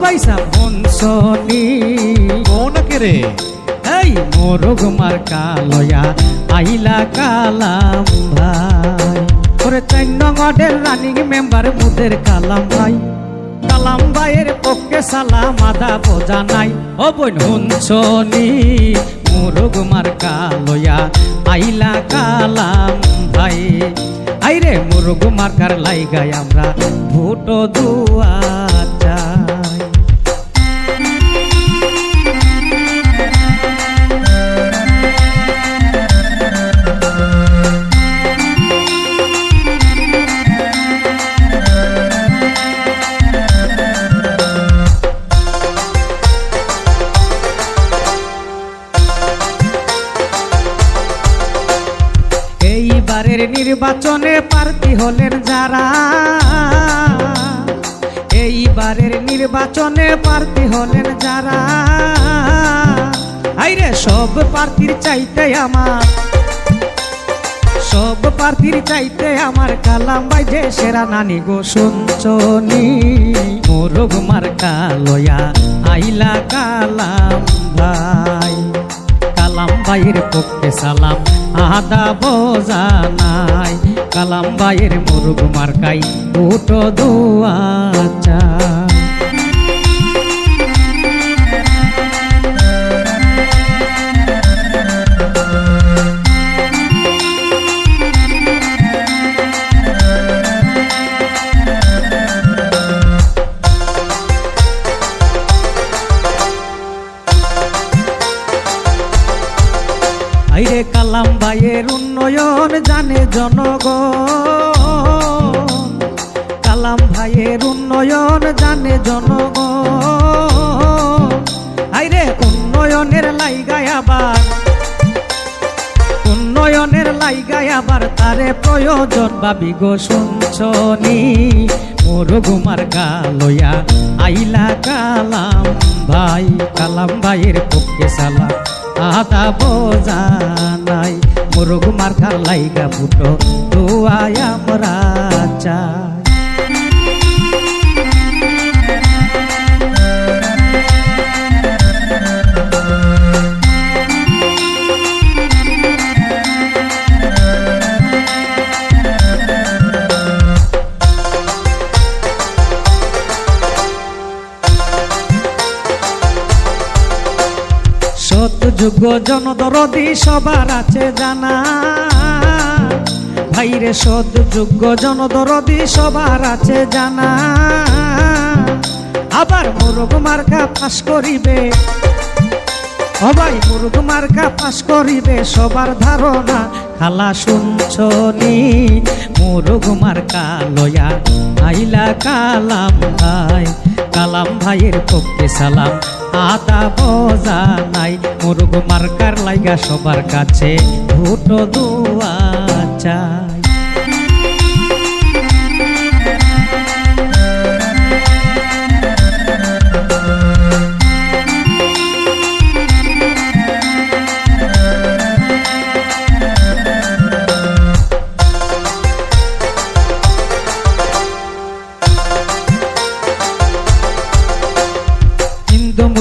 পয়সা ফোন শনি কোন রে এই মোরগ মার কালয়া আইলা কালাম ভাই ওরে 4 নং ওয়ার্ডের রানিং মেম্বার মুদের কালাম ভাইয়ের পক্ষে সালাম আদা বোঝা নাই ও বোন হুনছনি মোরগ মার কালয়া আইলা কালাম ভাই আইরে মোরগ মার্কার লাইগায় আমরা ভোট দুয়া চাই। এইবারের নির্বাচনে প্রার্থী হলেন যারা, এইবারের নির্বাচনে প্রার্থী হলেন যারা, আইরে সব প্রার্থীর চাইতে আমার, সব প্রার্থীর চাইতে আমার কালাম ভাই যে সেরা নানি গো শুনছনি মোরগ মার কালয়া আইলা কালাম ভাই। কালাম ভাইয়ের পক্ষে সালাম আদা বোঝা নাই, কালাম ভাইয়ের মোরগ মার্কাই উঠো দোয়া চাই। আইরে কালাম ভাইয়ের উন্নয়ন জানে জনগণ, কালাম ভাইয়ের উন্নয়ন জানে জনগণ, আইরে উন্নয়নের লাইগায় আবার, উন্নয়নের লাইগায় আবার তারে প্রয়োজন ভাবি গো শুনছনি মোরগ মার কালয়া আইলা কালাম ভাই। কালাম ভাইয়ের পক্ষে সালাম আদা বোঝা নাই, মোরগ মার্কার লাইগা ফুটো দোয়াই আমরা চাই। সৎযোগ্য জনদরদি সবার আছে জানা, ভাইরে সৎযোগ্য জনদরদি সবার আছে জানা, আবার মোরগ মার্কা পাস করিবে, সবাই মোরগ মার্কা পাস করিবে সবার ধারণা। খালা শুনছনি মোরগ মার্কা লয়া আইলা কালাম ভাই, কালাম ভাইয়ের পক্ষে সালাম আদা বোঝা নাই, মোরগ মার্কার লাইগা সবার কাছে ভোট দোয়া চাই।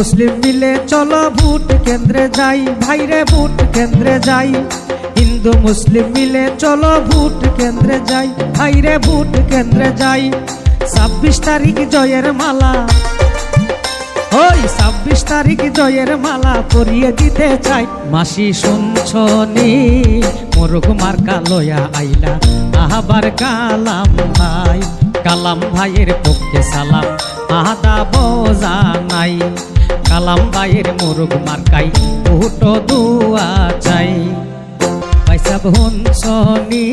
মুসলিম মিলে চলো ভোট কেন্দ্রে যাই, ভাইরে ভোট কেন্দ্রে যাই, হিন্দু মুসলিম মিলে চলো ভোট কেন্দ্রে যাই, ভাইরে ভোট কেন্দ্রে যাই। 26 তারিখ জয়ের মালা, ওই 26 তারিখ জয়ের মালা পরিয়ে দিতে চাই। মাসি শুনছনি মোরগ মার্কা লয়া আইলা আবার কালাম ভাই, কালাম ভাইয়ের পক্ষে সালাম আদা বোঝা নাই, কালাম ভাইয়ের মোরগ মার্কাই ভোট দোয়া চাই। পয়সা হুনছনি